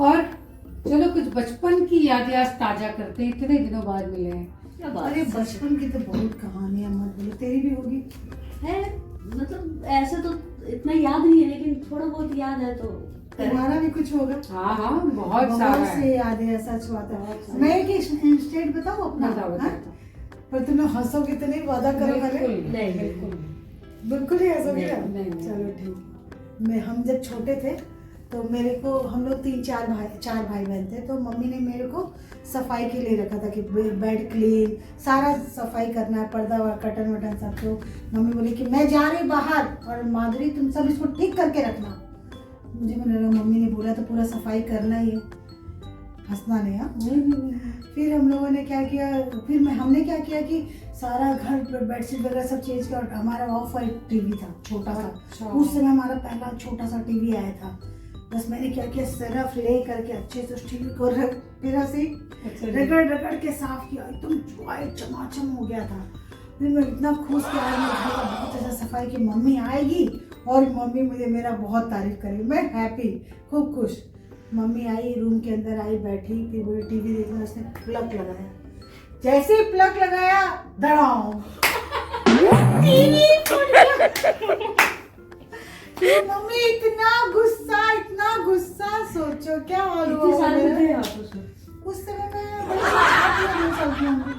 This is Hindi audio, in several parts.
और चलो कुछ बचपन की यादें आज ताजा करते हैं, इतने दिनों बाद मिले हैं। अरे बचपन की तो बहुत कहानी है, मत बोलो, तेरी भी होगी। है मतलब ऐसे तो इतना याद नहीं है, लेकिन थोड़ा बहुत याद है तो तुम्हारा भी कुछ होगा। हाँ हाँ, बहुत सारा बहुत है। से याद है, सच बात है। मैं एक इंस्टेंट बताऊँ अपना? बताओ हाँ? पर तुम्हें हंसोगे तो नहीं, वादा करो पहले। बिल्कुल नहीं, बिल्कुल बिल्कुल ही हंसोगे ना? नहीं। चलो ठीक। मैं हम जब छोटे थे तो मेरे को, हम लोग चार भाई बहन थे, तो मम्मी ने मेरे को सफाई के लिए रखा था कि बेड क्लीन, सारा सफाई करना है, पर्दा कर्टन वर्टन सब। तो मम्मी बोली कि मैं जा रही बाहर और माधुरी तुम सब इसको ठीक करके रखना। मुझे लगा मम्मी ने बोला तो पूरा सफाई करना ही है, हंसना नहीं। हाँ, फिर हम लोगों ने क्या किया, हमने क्या किया कि सारा घर बेडशीट वगैरह सब चेंज किया। और हमारा ऑफ वाइट टीवी था, छोटा सा। उस समय हमारा पहला छोटा सा टीवी आया था। बस मैंने क्या किया, सरफ ले करके अच्छे से उस टीवी को फिर ऐसे रगड़ के साफ किया, एकदम वाइट चमाचम हो गया था। फिर मैं इतना खुश कि आज मेरे घर का बहुत अच्छा सफाई की मम्मी आएगी और मम्मी मुझे मेरा बहुत तारीफ करेगी। मैं हैप्पी, खूब खुश। मम्मी आई, रूम के अंदर आई, बैठी, फिर बोली टीवी देखना। उसने प्लग लगाया, जैसे ही प्लग लगाया धड़ाम टीवी फट गया। फिर मम्मी इतना गुस्सा, सोचो क्या हाल हुआ मेरा। उस समय मैं बड़ी 8 साल की होंगी।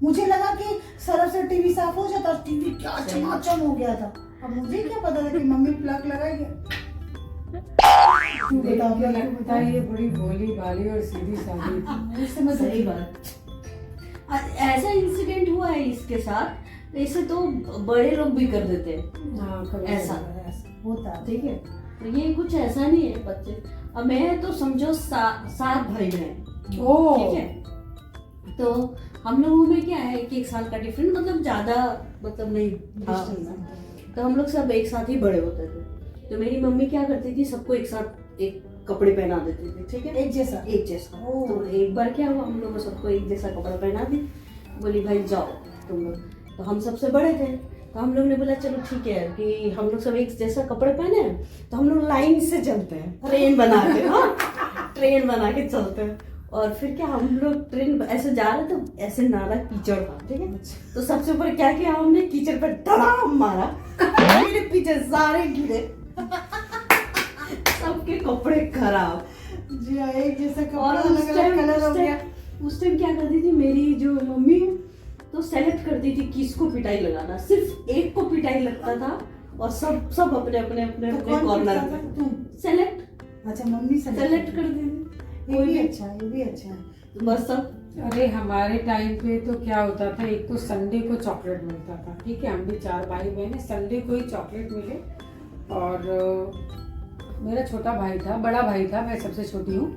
मुझे लगा कि सरफ से टीवी साफ हो जाता, टीवी क्या चमाचम हो गया था। अब मुझे क्या पता था कि मम्मी प्लग लगाएगी। बताइए, बड़ी भोली भाली और सीधी सादी थी। उस समय सही बात। ऐसा इंसिडेंट हुआ है इसके साथ, ऐसे तो बड़े लोग भी कर देते हैं। हाँ, कभी ऐसा होता। ठीक है, तो ये कुछ ऐसा नहीं है बच्चे। अब मैं तो समझो 7 भाई बहन, ओ ठीक है। तो हम लोगों में क्या है कि 1 साल का डिफरेंट, मतलब ज्यादा मतलब नहीं था। तो हम लोग सब एक साथ ही बड़े होते थे। तो मेरी मम्मी क्या करती थी, सबको एक साथ एक कपड़े पहना देती थी, ठीक है, एक जैसा। तो एक बार क्या हुआ, हम लोगों सबको एक जैसा कपड़ा पहना दी। बोली भाई जाओ तुम लोग। तो हम सबसे बड़े थे, तो हम लोग ने बोला चलो ठीक है कि हम लोग सब एक जैसा कपड़े पहने हैं, तो हम लोग लाइन से चलते हैं, ट्रेन बना के। हाँ, ट्रेन बना के चलते हैं। और फिर क्या, हम लोग ट्रेन ऐसे जा रहे थे, ऐसे नाला कीचड़ था, ठीक है। तो सबसे ऊपर क्या किया हमने, कीचड़ पे धड़ाम मारा। मेरे पीछे सारे गिरे, सबके कपड़े खराब। जी हाँ, एक जैसा कपड़ा, और अलग अलग कलर हो गया। उस टाइम क्या करती थी मेरी जो मम्मी, तो सेलेक्ट करती थी किसको पिटाई लगाना। सिर्फ एक को पिटाई लगता था और सब अपने कॉर्नर पे तुम। सेलेक्ट। अच्छा, मम्मी सेलेक्ट कर दी थी। ये भी अच्छा है, ये भी अच्छा है। बस सब। अरे हमारे टाइम पे तो क्या होता था, एक तो संडे को चॉकलेट मिलता था, ठीक है। हम भी 4 भाई बहन, संडे को ही चॉकलेट मिले। और मेरा छोटा भाई था, बड़ा भाई था, मैं सबसे छोटी हूँ,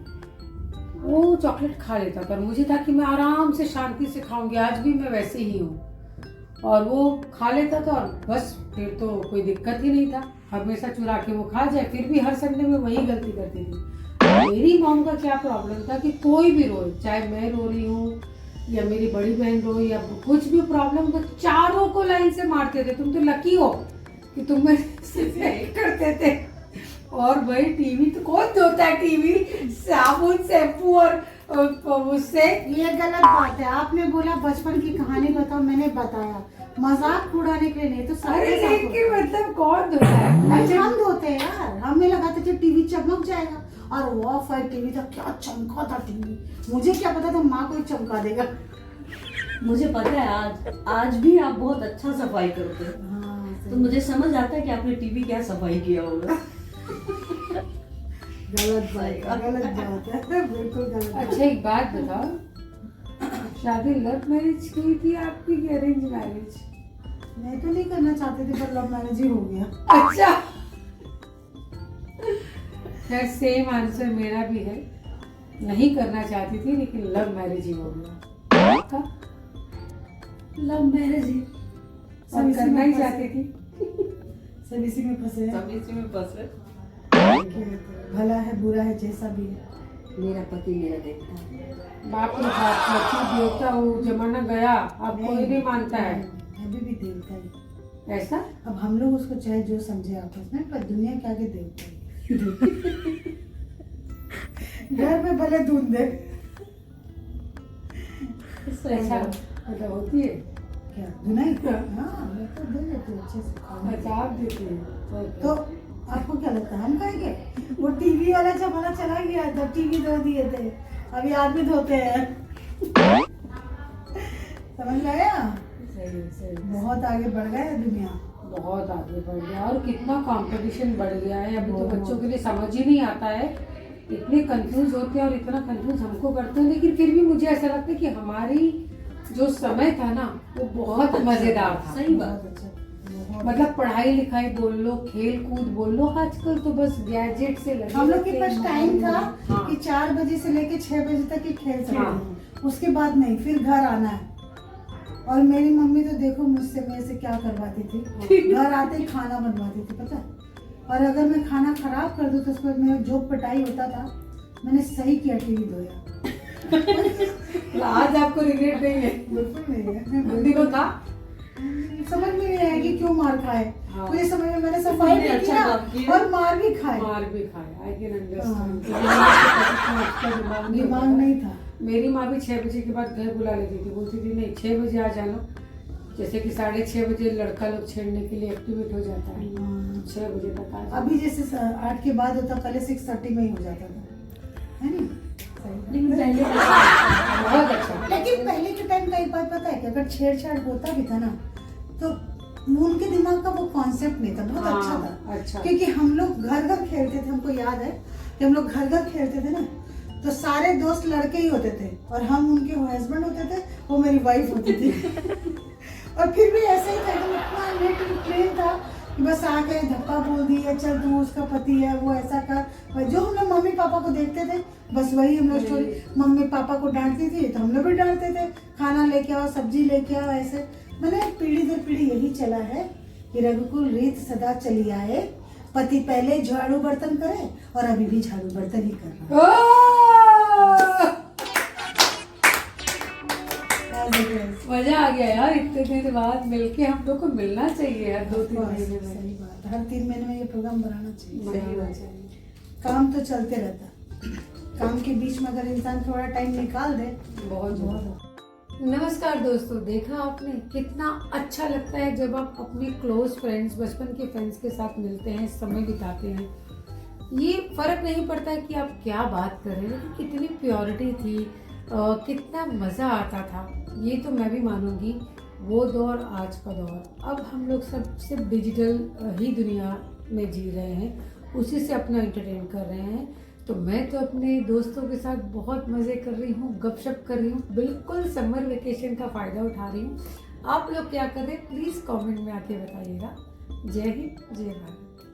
वो चॉकलेट खा लेता था। और मुझे था कि मैं आराम से शांति से खाऊंगी, आज भी मैं वैसे ही हूँ। और वो खा लेता था और बस, फिर तो कोई दिक्कत ही नहीं था, हमेशा चुरा के वो खा जाए। फिर भी हर संडे में वही गलती करती थी। मेरी मॉम का क्या प्रॉब्लम था कि कोई भी रोए, चाहे मैं रो रही हूँ या मेरी बड़ी बहन रोए या कुछ भी प्रॉब्लम, तो चारों को लाइन से मारते थे। तुम तो लकी हो कि तुम करते थे। और भाई टीवी तो कौन धोता है, टीवी साबुन शैम्पू और उससे। ये गलत बात है। आपने बोला बचपन की कहानी बताओ, मैंने बताया, मजाक उड़ाने के लिए नहीं। तो अरे लेकिन मतलब कौन धोता है? हम धोते हैं यार, हमें लगाते थे टीवी चमक जाएगा। और वो ऑफ वाइट टीवी था, क्या चमका था टीवी। मुझे क्या पता था माँ को चमका देगा। मुझे पता है आज भी आप बहुत अच्छा सफाई करते हो। हाँ, तो मुझे समझ आता है कि आपने टीवी क्या सफाई किया होगा। गलत बात है, बिल्कुल गलत। अच्छा एक बात बताओ, शादी लव मैरिज की थी आपकी कि अरेंज मैरिज? मैं तो नहीं करना चाहती थी, पर लव मैरिज ही हो गया। अच्छा, खैर सेम आंसर मेरा भी है, नहीं करना चाहती थी लेकिन लव मैरिज ही हो गया। लव मैरिज ही और करना ही चाहती थी। सब इसी में फंसे हैं। सब इसी में फंसे। भला है बुरा है जैसा भी है, मेरा पति मेरा देवता है। बाप रे बाप, पति देवता, वो जमाना गया, अब कोई नहीं मानता है। अभी भी देवता है। ऐसा अब हम लोग उसको चाहे जो समझे आपस में, पर दुनिया के आगे देवता है। घर में भले धुन दे। ऐसा मतलब होती है। क्या धुनाई? हाँ मैं तो दे देती हूँ अच्छे से खाने। अच्छा आप देती हैं। तो आपको क्या लगता है हम खाएंगे? वो टीवी वाला जमाना चला गया था, टीवी धो दिए थे, अभी आदमी धोते हैं। समझ में आया? सही सही। बहुत आगे बढ़ गया है दुनिया। बहुत आगे बढ़ गया और कितना कंपटीशन बढ़ गया है। अभी तो बहुत। बच्चों के लिए समझ ही नहीं आता है, इतने कंफ्यूज होते हैं और इतना कंफ्यूज हमको करते हैं। लेकिन फिर भी मुझे ऐसा लगता है कि हमारी जो समय था ना वो बहुत मजेदार था। सही बात। बहुत अच्छा, बहुत। मतलब पढ़ाई लिखाई बोल लो, खेल कूद बोल लो, आजकल तो बस गैजेट से लगे हम लोग के रहते पास हैं। टाइम था हाँ। कि 4 बजे से लेके 6 बजे तक ही खेल सकते हाँ। हैं, उसके बाद नहीं, फिर घर आना है। और मेरी मम्मी तो देखो मुझसे मेरे से क्या करवाती थी, घर आते ही खाना बनवाती थी, पता है? और अगर मैं खाना खराब कर दूं तो उसके बाद मेरा जो पिटाई होता था। मैंने सही किया टीवी धोया। आज आपको रिग्रेट नहीं है? बिल्कुल नहीं है। उन दिनों था। समझ में नहीं आएगी क्यों मार खाए। हाँ। मुझे समझ में, मैंने सफाई भी अच्छा किया काम किया। और मार भी खाए। मार भी खाया। I can understand. दिमाग नहीं था। मेरी माँ भी 6 बजे के बाद घर बुला लेती थी, बोलती थी नहीं 6 बजे आ जाना। जैसे कि 6:30 बजे लड़का लोग छेड़ने के लिए एक्टिवेट हो जाता है, 6 बजे तक आ जाना। अभी जैसे 8 के बाद होता, पहले 6:30 में ही हो जाता था, है नहीं? लेकिन पहले बहुत अच्छा। लेकिन पहले के टाइम का एक बात पता है कि अगर छेड़छाड़ होता भी था ना तो उनके दिमाग का वो कॉन्सेप्ट नहीं था, बहुत हाँ, अच्छा था। अच्छा। क्योंकि हम लोग घर घर खेलते थे, हमको याद है कि हम लोग घर घर खेलते थे ना, तो सारे दोस्त लड़के ही होते थे और हम उनके हस्बैंड होते थे, वो मेरी वाइफ होती थी। और फिर भी ऐसे ही था, एकदम इतना नेट प्लेन था कि बस आके धप्पा बोल दिया, चल तू उसका पति है, वो ऐसा कर। जो हम लोग मम्मी पापा को देखते थे बस वही हम लोग स्टोरी। मम्मी पापा को डांटती थी तो हम लोग भी डांटते थे, खाना लेके आओ, सब्जी लेके आओ, ऐसे। मैंने पीढ़ी दर पीढ़ी यही चला है कि रघुकुल रीत सदा चली आए, पति पहले झाड़ू बर्तन करे और अभी भी झाड़ू बर्तन ही कर रहा है। मजा आ गया यार, इतने दिन बाद मिलके। हम लोग को मिलना चाहिए यार 2-3 महीने में। सही बात, हर 3 महीने में ये प्रोग्राम बनाना चाहिए। बनाना चाहिए। काम तो चलते रहता, काम के बीच में अगर इंसान थोड़ा टाइम निकाल दे बहुत बहुत। बहुत। नमस्कार दोस्तों, देखा आपने कितना अच्छा लगता है जब आप अपने क्लोज फ्रेंड्स, बचपन के फ्रेंड्स के साथ मिलते हैं, समय बिताते हैं। ये फर्क नहीं पड़ता है कि आप क्या बात कर रहे हैं, लेकिन कितनी प्योरिटी थी, कितना मज़ा आता था। ये तो मैं भी मानूंगी, वो दौर आज का दौर। अब हम लोग सब सिर्फ डिजिटल ही दुनिया में जी रहे हैं, उसी से अपना एंटरटेन कर रहे हैं। तो मैं तो अपने दोस्तों के साथ बहुत मज़े कर रही हूँ, गपशप कर रही हूँ, बिल्कुल समर वेकेशन का फ़ायदा उठा रही हूँ। आप लोग क्या कर रहे हैं प्लीज़ कमेंट में आके बताइएगा। जय हिंद, जय भारत।